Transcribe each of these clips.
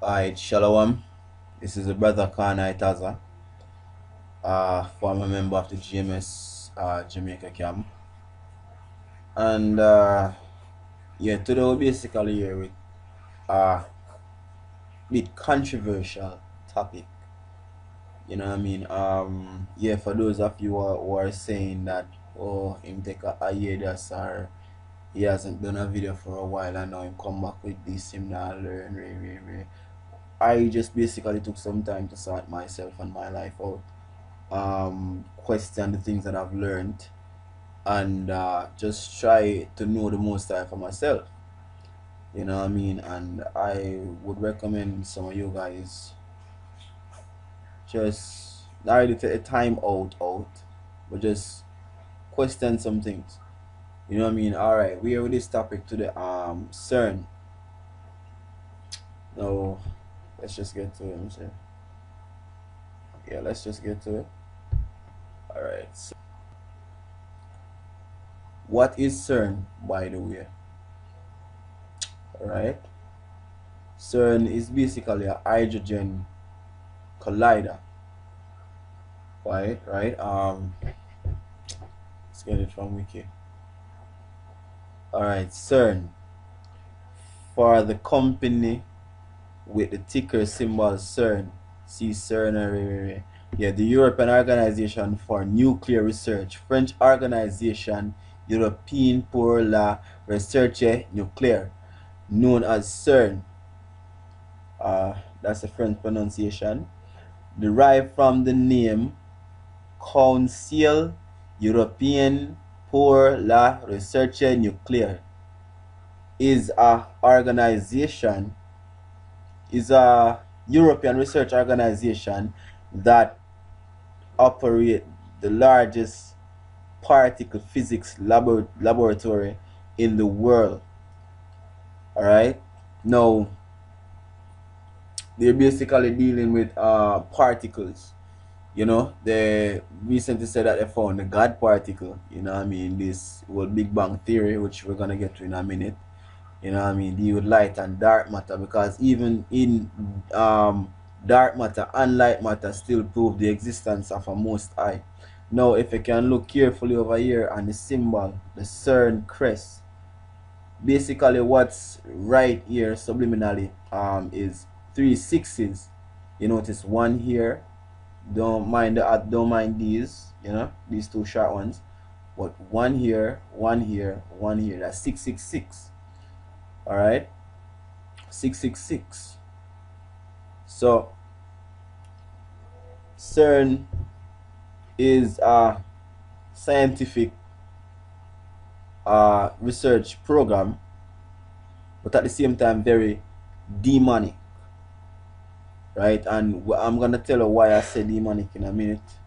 Alright, Shalom. This is a brother Kana Itaza, former member of the GMS Jamaica camp. And yeah, today we're basically here with a bit controversial topic. You know what I mean? Yeah, for those of you who are saying that, oh, him take a hiatus or he hasn't done a video for a while and now him come back with this, him not learn, I just basically took some time to sort myself and my life out. Question the things that I've learned and just try to know the most I for myself. You know what I mean? And I would recommend some of you guys just not really take a time out, but just question some things. You know what I mean? Alright, we are with this topic today. Cern. Now let's just get to it. Yeah, let's just get to it. Alright. So what is Cern, by the way? Alright. Cern is basically a hydrogen collider. Right? Let's get it from Wiki. Alright, Cern. For the company with the ticker symbol Cern. See Cern. Yeah, the European Organization for Nuclear Research, French organization European pour la Recherche Nucléaire, known as Cern. That's a French pronunciation. Derived from the name Council Européen pour la Recherche Nucléaire, is a European research organization that operate the largest particle physics laboratory in the world. Alright, now they're basically dealing with particles. You know, they recently said that they found the God particle. You know what I mean? This whole Big Bang theory, which we're gonna get to in a minute. You know what I mean? Deal with light and dark matter, because even in dark matter and light matter still prove the existence of a Most High. Now, if you can look carefully over here on the symbol, the Cern crest, basically what's right here subliminally is 3 6s. You notice one here. Don't mind these, you know, these two short ones, but one here, one here, one here. That's 666. All right, 666. So CERN is a scientific research program, but at the same time very demonic, right? And I'm gonna tell you why I say demonic in a minute,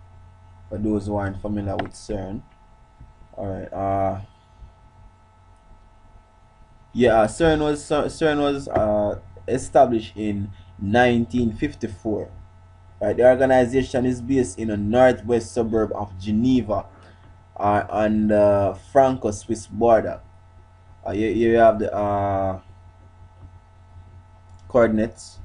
for those who aren't familiar with CERN. All right. Yeah, CERN was established in 1954. Right, the organization is based in a northwest suburb of Geneva, on the Franco-Swiss border. Here you have the coordinates.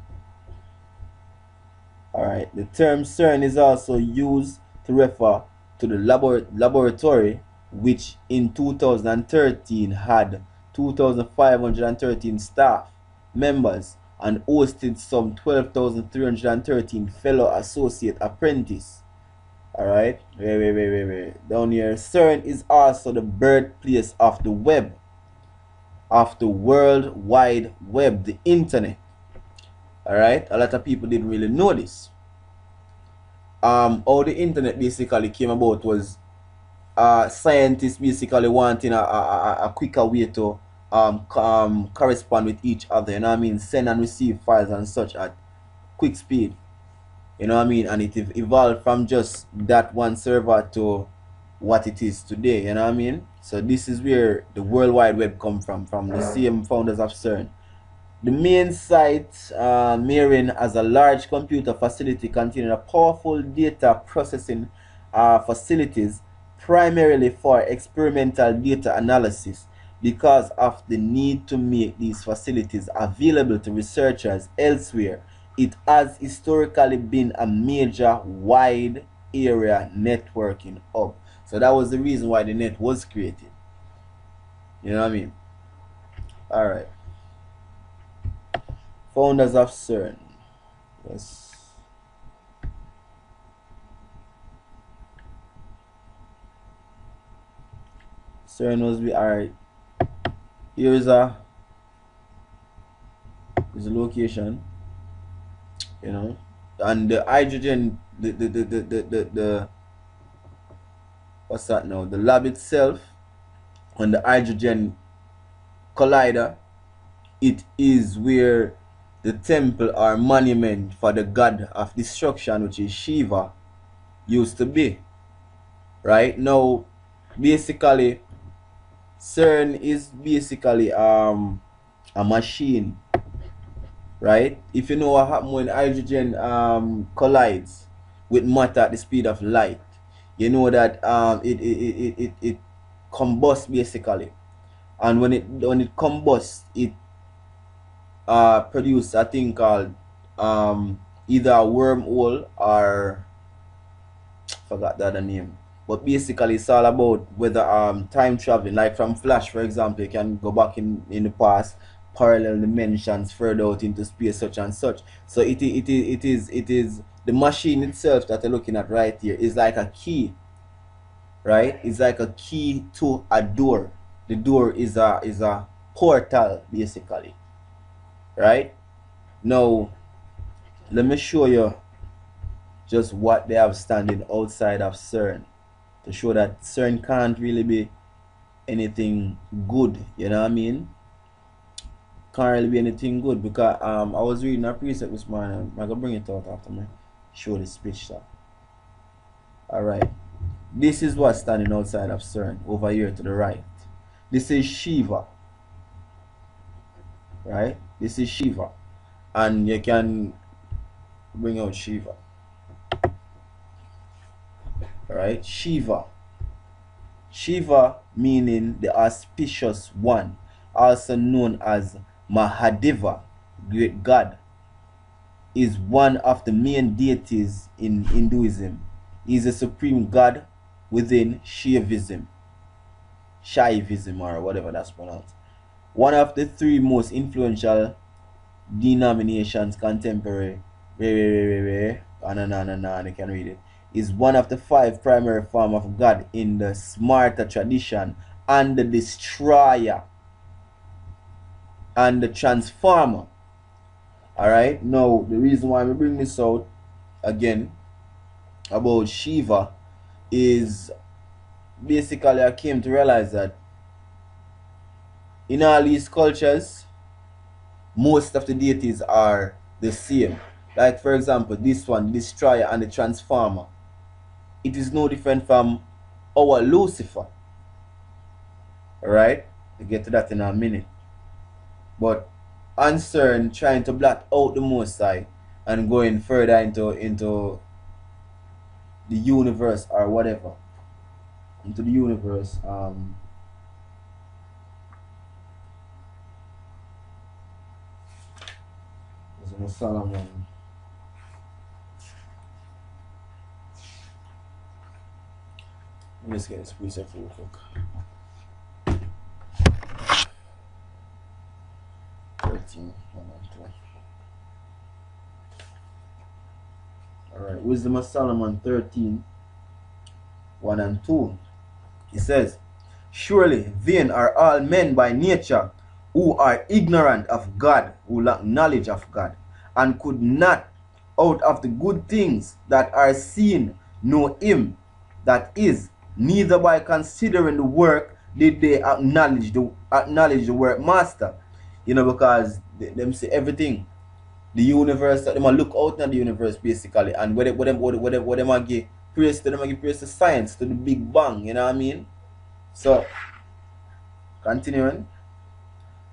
Alright, the term CERN is also used to refer to the laboratory, which in 2013 had 2,513 staff members and hosted some 12,313 fellow associate apprentices. Alright, wait. Down here, CERN is also the birthplace of the web, of the World Wide Web, the internet. Alright, a lot of people didn't really know this. How the internet basically came about was scientists basically wanting a quicker way to correspond with each other, you know what I mean, send and receive files and such at quick speed, you know what I mean, and it evolved from just that one server to what it is today, you know what I mean. So this is where the World Wide Web come from the same founders of CERN. The main site, Marin, as a large computer facility containing a powerful data processing facilities primarily for experimental data analysis, because of the need to make these facilities available to researchers elsewhere. It has historically been a major wide area networking hub. So that was the reason why the net was created. You know what I mean? Alright. Founders of Cern. Yes. Cern was alright. Here's a location, you know, and the hydrogen, the what's that now? The lab itself on the hydrogen collider, it is where the temple or monument for the god of destruction, which is Shiva, used to be. Right now, basically, Cern is basically a machine. Right? If you know what happens when hydrogen collides with matter at the speed of light, you know that it combusts basically, and when it combusts, it produces a thing called either a wormhole or forgot the other name. But basically, it's all about whether time traveling, like from Flash, for example, you can go back in the past, parallel dimensions, further out into space, such and such. So it is the machine itself that you're looking at right here is like a key, right? It's like a key to a door. The door is a portal, basically, right? Now, let me show you just what they have standing outside of Cern, to show that Cern can't really be anything good, you know what I mean? Can't really be anything good, because I was reading a precept this morning. I'm gonna bring it out after me show this picture. Alright, this is what's standing outside of Cern over here to the right. This is Shiva, right? This is Shiva, and you can bring out Shiva. Alright, Shiva. Shiva meaning the auspicious one, also known as Mahadeva, great god, is one of the main deities in Hinduism. He is a supreme god within Shaivism, or whatever that's pronounced. One of the three most influential denominations contemporary, I can read it, is one of the 5 primary forms of God in the Smarta tradition, and the destroyer and the transformer. Alright, now the reason why we bring this out again about Shiva is basically I came to realize that in all these cultures, most of the deities are the same. Like for example, this one, the destroyer and the transformer, it is no different from our Lucifer. Alright, we'll get to that in a minute. But Cern trying to blot out the Most High and going further into the universe or whatever. Into the universe. There's Solomon. Let me just get this preset real quick. 13, 1 and 2. Alright, Wisdom of Solomon 13, 1 and 2. He says, surely vain are all men by nature, who are ignorant of God, who lack knowledge of God, and could not out of the good things that are seen know him that is, neither by considering the work did they acknowledge the work master. You know, because them say everything, the universe, them a look out at the universe basically, and what them a give praise to, them a give praise to science, to the Big Bang, you know what I mean? So continuing,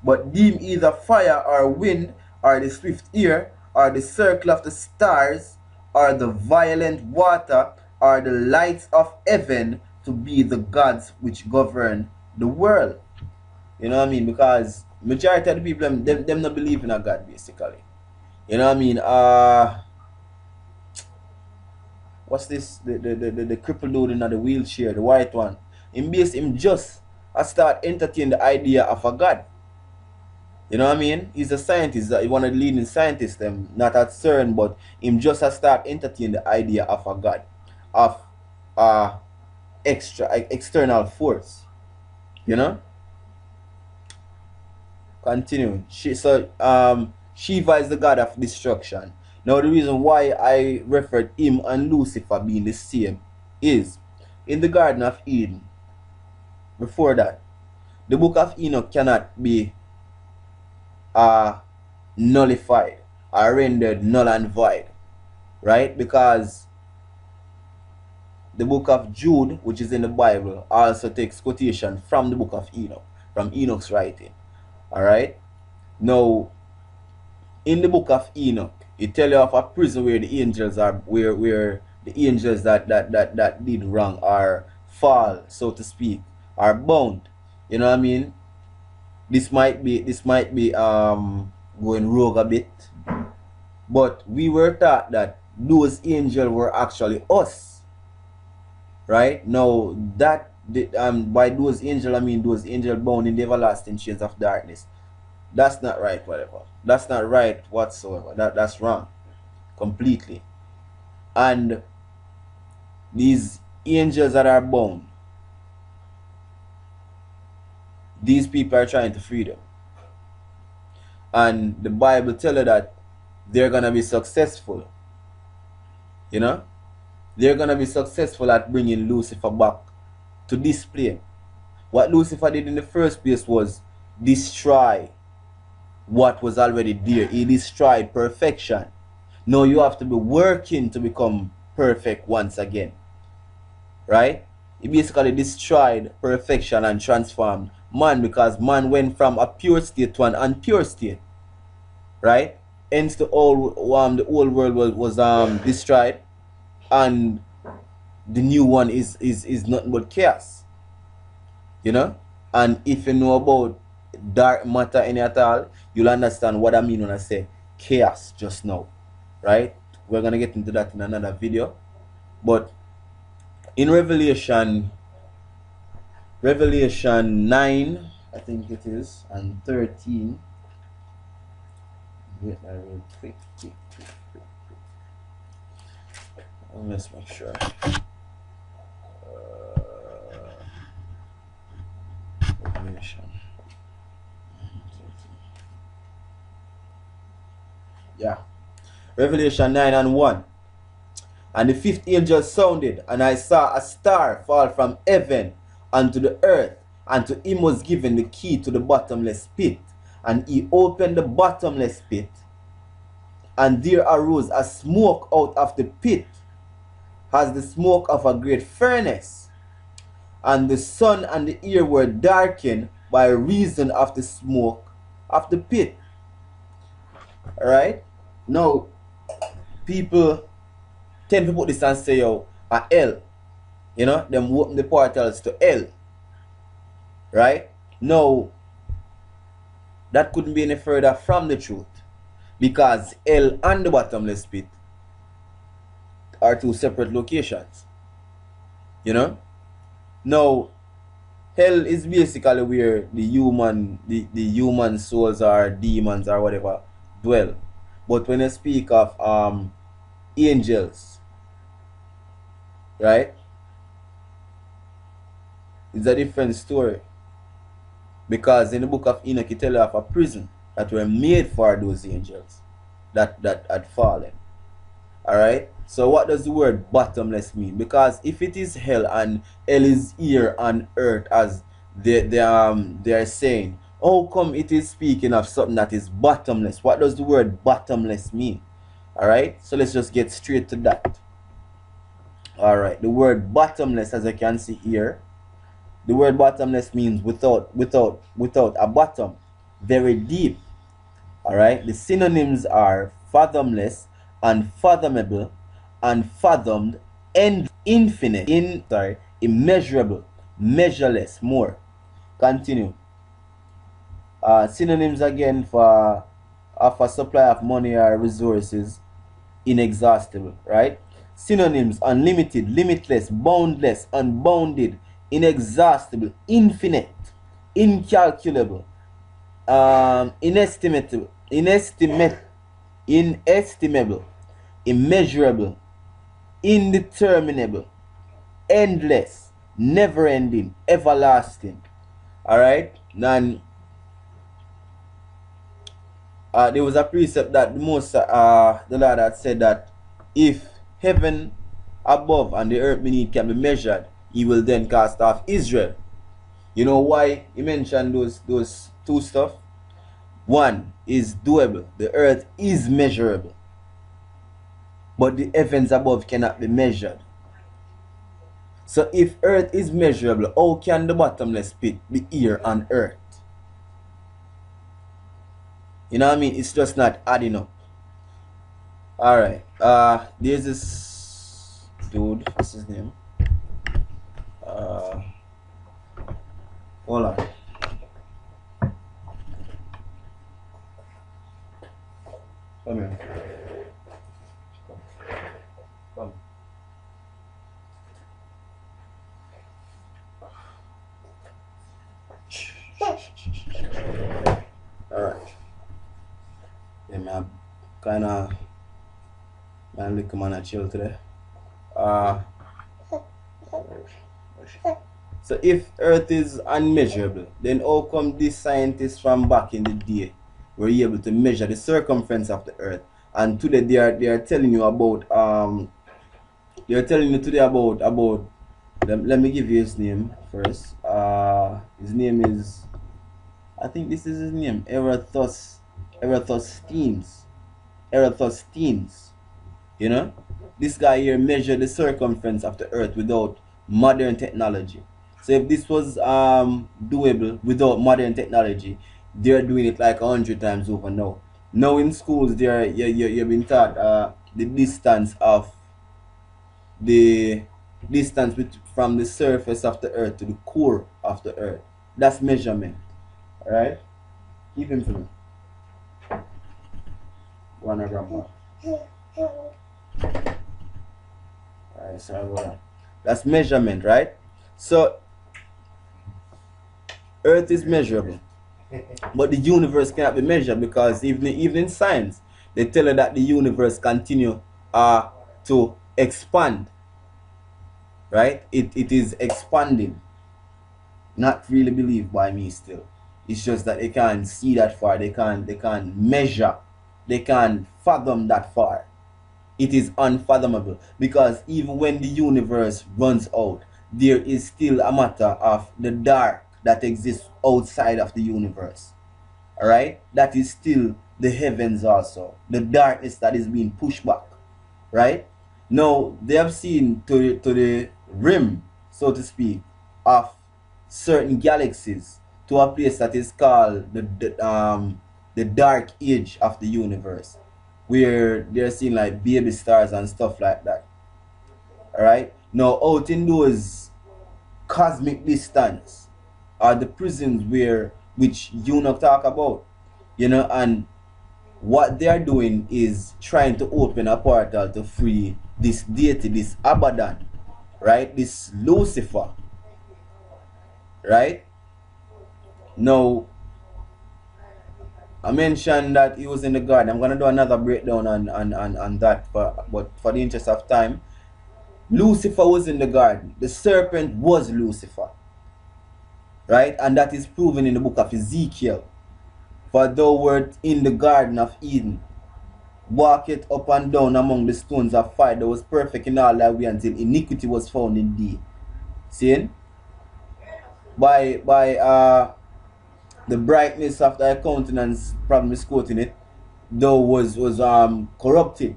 but deem either fire or wind or the swift air or the circle of the stars or the violent water or the lights of heaven to be the gods which govern the world. You know what I mean? Because majority of the people them not believe in a God basically. You know what I mean? What's this? The crippled dude in the wheelchair, the white one. Him just I start entertain the idea of a God. You know what I mean? He's a scientist, one of the leading scientists, not at Cern, but him just a start entertain the idea of a God, of external force. You know? Continue. Shiva is the god of destruction. Now the reason why I referred him and Lucifer being the same is in the Garden of Eden, before that, the book of Enoch cannot be nullified or rendered null and void, right? Because the book of Jude, which is in the Bible, also takes quotation from the book of Enoch, from Enoch's writing. Alright? Now, in the book of Enoch, it tells you of a prison where the angels are, where the angels that did wrong are fall, so to speak, are bound. You know what I mean? This might be going rogue a bit, but we were taught that those angels were actually us, right? Now that by those angels I mean those angels bound in the everlasting chains of darkness. That's not right, whatever. That's not right whatsoever. That's wrong completely. And these angels that are bound, these people are trying to free them. And the Bible tells you that they're gonna be successful. You know? They're gonna be successful at bringing Lucifer back to display. What Lucifer did in the first place was destroy what was already there. He destroyed perfection. Now you have to be working to become perfect once again. Right? He basically destroyed perfection and transformed man, because man went from a pure state to an impure state. Right? Hence the old world was destroyed, and the new one is nothing but chaos. You know? And if you know about dark matter any at all, you'll understand what I mean when I say chaos just now. Right? We're gonna get into that in another video. But in Revelation 9, I think it is, and 13. Wait, I will quick. Let's make sure. Revelation. Yeah. Revelation 9 and 1. And the fifth angel sounded, and I saw a star fall from heaven unto the earth, and to him was given the key to the bottomless pit. And he opened the bottomless pit, and there arose a smoke out of the pit, as the smoke of a great furnace. And the sun and the air were darkened by reason of the smoke of the pit. Alright? Now, people tend to put this and say, yo, a hell. You know, them open the portals to hell. Right? Now, that couldn't be any further from the truth. Because hell and the bottomless pit are two separate locations. You know? Now, hell is basically where the human souls or demons or whatever dwell. But when you speak of angels, right, it's a different story. Because in the book of Enoch, it tells you of a prison that were made for those angels that had fallen. Alright? So what does the word bottomless mean? Because if it is hell, and hell is here on earth, as they are saying, how come it is speaking of something that is bottomless? What does the word bottomless mean? Alright? So let's just get straight to that. Alright, the word bottomless, as I can see here, the word bottomless means without a bottom, very deep. Alright, the synonyms are fathomless, unfathomable, unfathomed, and infinite, immeasurable, measureless, more. Continue. Synonyms again for of a supply of money or resources, inexhaustible, right? Synonyms: unlimited, limitless, boundless, unbounded, inexhaustible, infinite, incalculable, inestimable, immeasurable, indeterminable, endless, never ending, everlasting. All right. Then there was a precept that the Lord had said that if heaven above and the earth beneath can be measured, he will then cast off Israel. You know why he mentioned those two stuff? One is doable. The earth is measurable, but the heavens above cannot be measured. So if earth is measurable, how can the bottomless pit be here on earth? You know what I mean? It's just not adding up. Alright. There's this dude. What's his name? Hold on. Come here. Come. Alright. Yeah, man. Kinda look man chill today. So if earth is unmeasurable, then how come these scientists from back in the day were able to measure the circumference of the earth? And today they are telling you about let me give you his name first. His name is, I think this is his name, Eratosthenes. You know, this guy here measured the circumference of the earth without modern technology. So if this was doable without modern technology, they're doing it like 100 times over now. Now in schools, you've been taught the distance from the surface of the earth to the core of the earth. That's measurement. Alright? Keep him for me. One grandma. Alright, sorry about that. That's measurement, right? So earth is measurable, but the universe cannot be measured, because even in science they tell you that the universe continue to expand, right? It is expanding. Not really believed by me still. It's just that they can't see that far. They can't measure. They can't fathom that far. It is unfathomable, because even when the universe runs out, there is still a matter of the dark that exists outside of the universe. Alright? That is still the heavens also. The darkness that is being pushed back. Right? Now, they have seen to the rim, so to speak, of certain galaxies, to a place that is called the dark age of the universe, where they're seeing like baby stars and stuff like that. Alright? Now, out in those cosmic distance are the prisons which you not talk about, you know, and what they are doing is trying to open a portal to free this deity, this Abaddon, right? This Lucifer, right? Now, I mentioned that he was in the garden. I'm gonna do another breakdown on that, but for the interest of time, Lucifer was in the garden. The serpent was Lucifer, right? And that is proven in the book of Ezekiel. For thou wert in the garden of Eden, walketh up and down among the stones of fire. That was perfect in all thy way until iniquity was found in thee. Seeing? By the brightness of thy countenance, probably misquoting it, thou was corrupted.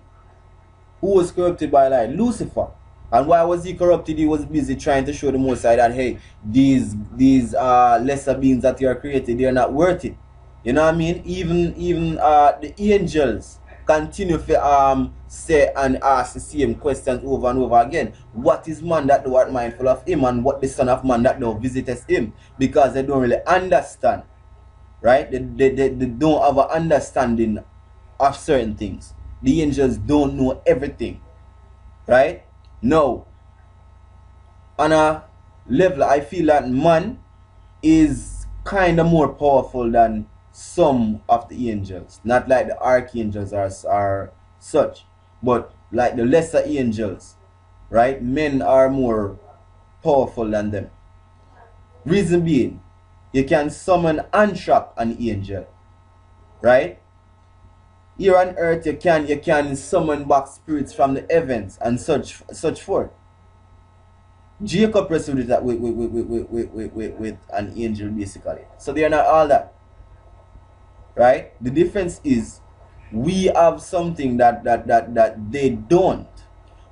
Who was corrupted by light? Lucifer. And why was he corrupted? He was busy trying to show the Most High that, hey, these lesser beings that you are created, they are not worth it. You know what I mean? Even the angels continue to say and ask the same questions over and over again. What is man that thou art mindful of him, and what the son of man that thou visitest him? Because they don't really understand. right? They don't have an understanding of certain things. The angels don't know everything, right? No, on a level, I feel that man is kind of more powerful than some of the angels. Not like the archangels are such, but like the lesser angels, right? Men are more powerful than them. Reason being, you can summon and trap an angel, right? Here on earth, you can summon back spirits from the heavens and such forth. Jacob wrestled that with an angel basically. So they are not all that, right? The difference is we have something that they don't.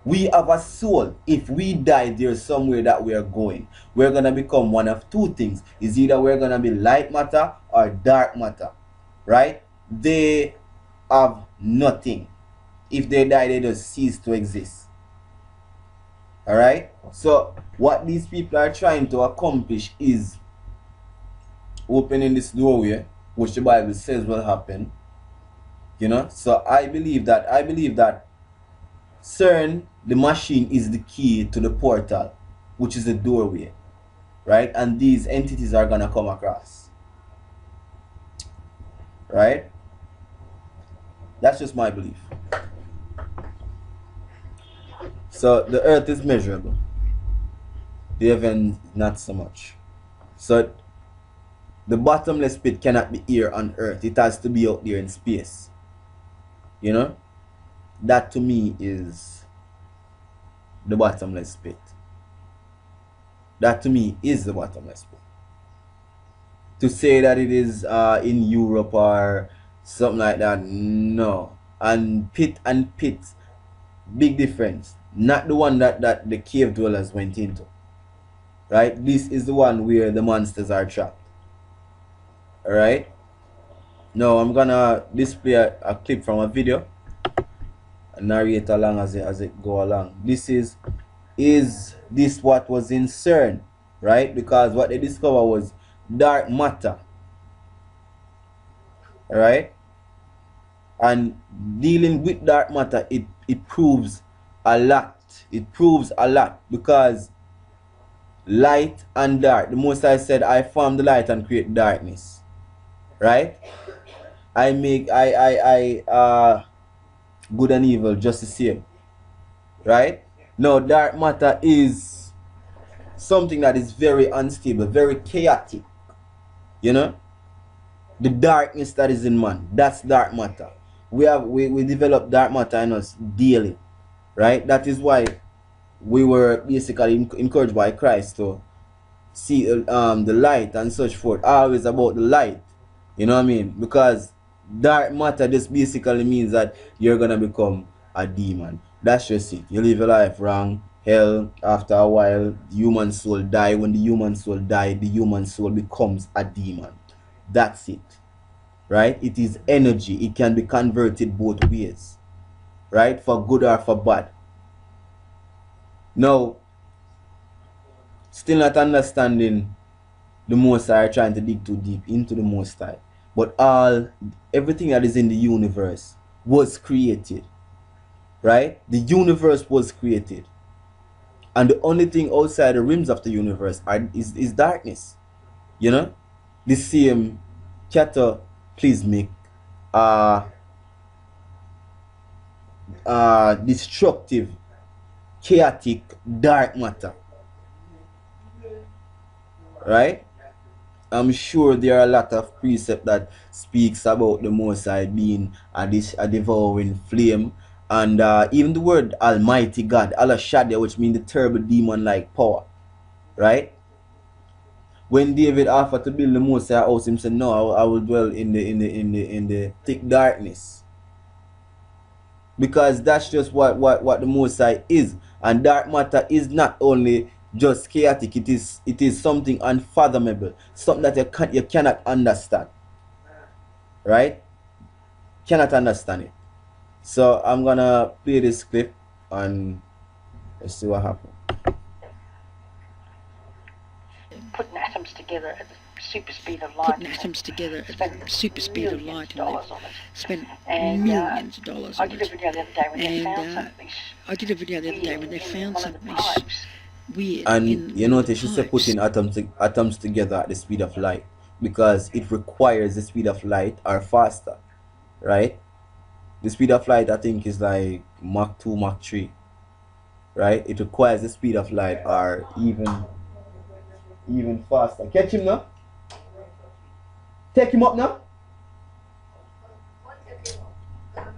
We have a soul. If we die, there's somewhere that we are going. We're gonna become one of two things. Is either we're gonna be light matter or dark matter, right? They have nothing. If they die, they just cease to exist. Alright? So what these people are trying to accomplish is opening this doorway, which the Bible says will happen. You know? So I believe that Cern, the machine, is the key to the portal, which is the doorway. Right? And these entities are gonna come across. Right? That's just my belief. So the earth is measurable. The heaven not so much. So the bottomless pit cannot be here on earth. It has to be out there in space. You know? That to me is the bottomless pit. That to me is the bottomless pit. To say that it is in Europe or something like that, no. And pit, big difference. Not the one that the cave dwellers went into. Right? This is the one where the monsters are trapped. Alright? Now I'm gonna display a clip from a video and narrate along as it go along. This is this what was in Cern, right? Because what they discovered was dark matter. Alright? And dealing with dark matter, it proves a lot. It proves a lot because light and dark. The Most High said, I form the light and create darkness. Right? I make good and evil just the same. Right? Now dark matter is something that is very unstable, very chaotic. You know? The darkness that is in man, that's dark matter. We develop dark matter in us daily. Right? That is why we were basically encouraged by Christ to see the light and such forth. Always about the light. You know what I mean? Because dark matter just basically means that you're gonna become a demon. That's just it. You live your life wrong. Hell, after a while, the human soul die. When the human soul die, the human soul becomes a demon. That's it. Right? It is energy. It can be converted both ways. Right? For good or for bad. Now, still not understanding the Most High, trying to dig too deep into the Most High. But everything that is in the universe was created. Right? The universe was created. And the only thing outside the rims of the universe is darkness. You know? The same cataclysmic, destructive, chaotic, dark matter. Right? I'm sure there are a lot of precepts that speaks about the Most High being a devouring flame, and even the word Almighty God, Allah Shadia, which means the terrible demon-like power. Right? When David offered to build the Most High house, him said, "No, I will dwell in the thick darkness." Because that's just what the Most High is. And dark matter is not only just chaotic, it is something unfathomable, something that you cannot understand. Right? Cannot understand it. So I'm gonna play this clip and let's see what happens. Putting atoms together at the super speed of light, putting atoms together at the super speed of light, and they've spent millions of dollars on it. And I did a video the other day when they found something weird And in you one of the notice she said pipes. putting atoms together at the speed of light, because it requires the speed of light or faster, right? The speed of light, I think, is like Mach 2, Mach 3, right? It requires the speed of light or even faster. Catch him now. Take him up now.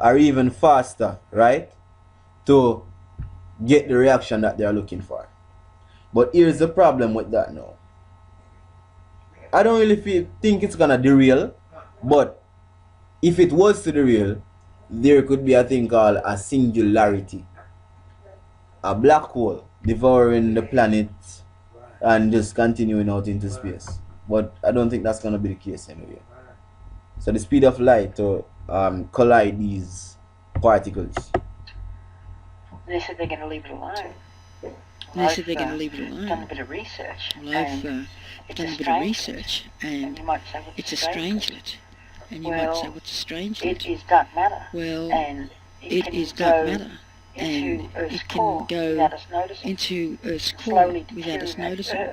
Or even faster, right? To get the reaction that they are looking for. But here's the problem with that now. I don't really think it's gonna derail, but if it was to derail, there could be a thing called a singularity. A black hole devouring the planet and just continuing out into space. But I don't think that's gonna be the case anyway. So the speed of light to collide these particles. They said they're going to leave it alone. They said they're going to leave it alone. Done a bit of research. Well, I've done a bit of research, and it's a strangelet. And you might say, what's a strangelet? It is dark matter. Well, and it is dark matter, and it can go into Earth's core without us noticing,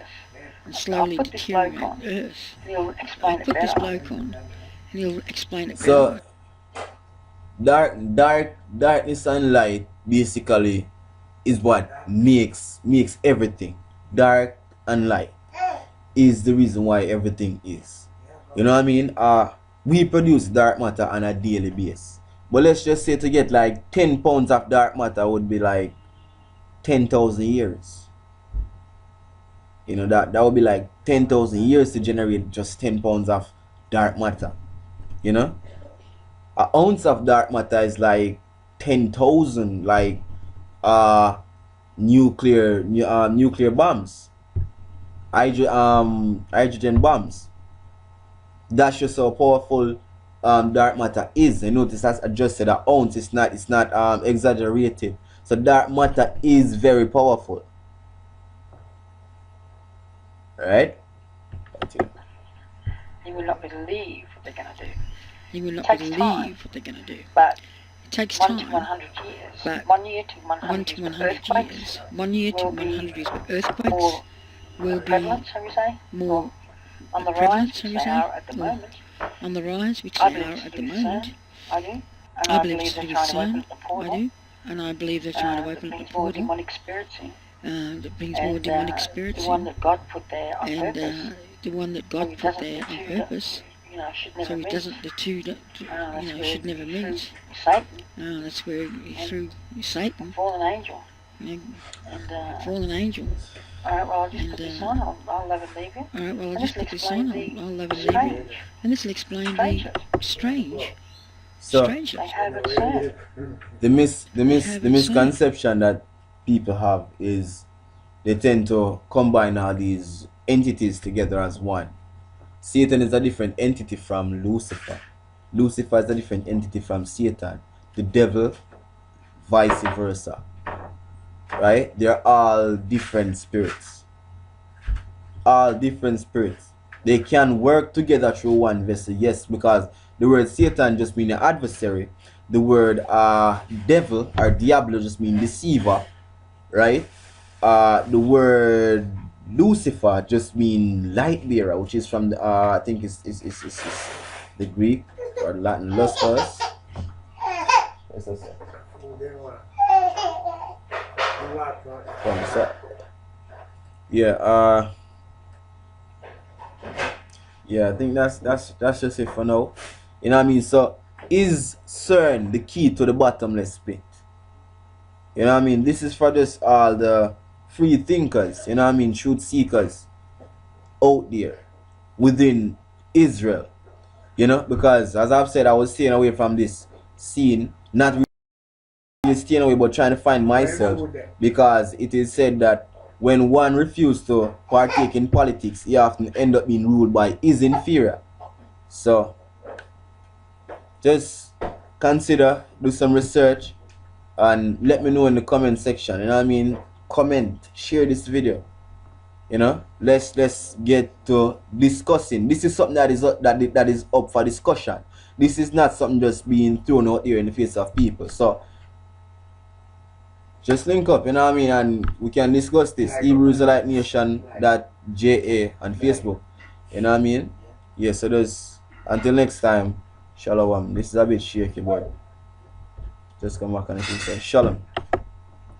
and slowly deteriorate Earth. I'll put this bloke on, and he'll explain it better. So, darkness and light basically is what makes everything. Dark and light is the reason why everything is. You know what I mean? We produce dark matter on a daily basis. But let's just say to get like 10 pounds of dark matter would be like 10,000 years. You know, that would be like 10,000 years to generate just 10 pounds of dark matter. You know? An ounce of dark matter is like 10,000 like nuclear bombs, hydrogen bombs. That's just how powerful dark matter is. And notice that's adjusted an ounce. It's not exaggerated. So dark matter is very powerful, right? You will not believe what they're going to do. You will not believe what they're going to do. But it takes time. 1 to 100 years. But 1 year to 100 years. 1 year to 100 years. But earthquakes will be prevalent, shall we say? more on the prevalent, rise, shall we which they say? are at the moment. On the rise, which they are at the moment. I do. And I believe it's to do with Cern. I do. And I believe they're trying to open up the portal. Demonic spirits in. That brings more demonic spirits the one that God put there on purpose. The one that God put there on purpose. Should never so he meet. Doesn't, the two, should never meet. Satan. No, that's where he threw Satan. Fallen angel. Yeah. And fallen angel. Alright, well I'll just put this on, I'll leave you. Alright, well I'll just put this on, I'll leave you. And this will explain the strange. So they have it said. The misconception that people have is they tend to combine all these entities together as one. Satan is a different entity from Lucifer. Lucifer is a different entity from Satan. The devil, vice versa. Right? They're all different spirits. All different spirits. They can work together through one vessel. Yes, because the word Satan just means adversary. The word devil or diablo just means deceiver. Right? The word Lucifer just means light bearer, which is from the I think is the Greek or Latin lustrous. Yeah, I think that's just it for now. You know what I mean? So is Cern the key to the bottomless pit? You know what I mean? This is for just all the free thinkers, you know what I mean, truth seekers out there within Israel. You know, because as I've said, I was staying away from this scene, not really staying away, but trying to find myself, because it is said that when one refuses to partake in politics, he often end up being ruled by his inferior. So just consider, do some research, and let me know in the comment section. You know what I mean? Comment, share this video. You know, let's get to discussing. This is something that is up for discussion. This is not something just being thrown out here in the face of people. So just link up, you know what I mean, and we can discuss this. Hebrew Israelite Nation that JA on Facebook. You know what I mean? Yeah, so there's until next time, Shalom. This is a bit shaky, but just come back and say Shalom.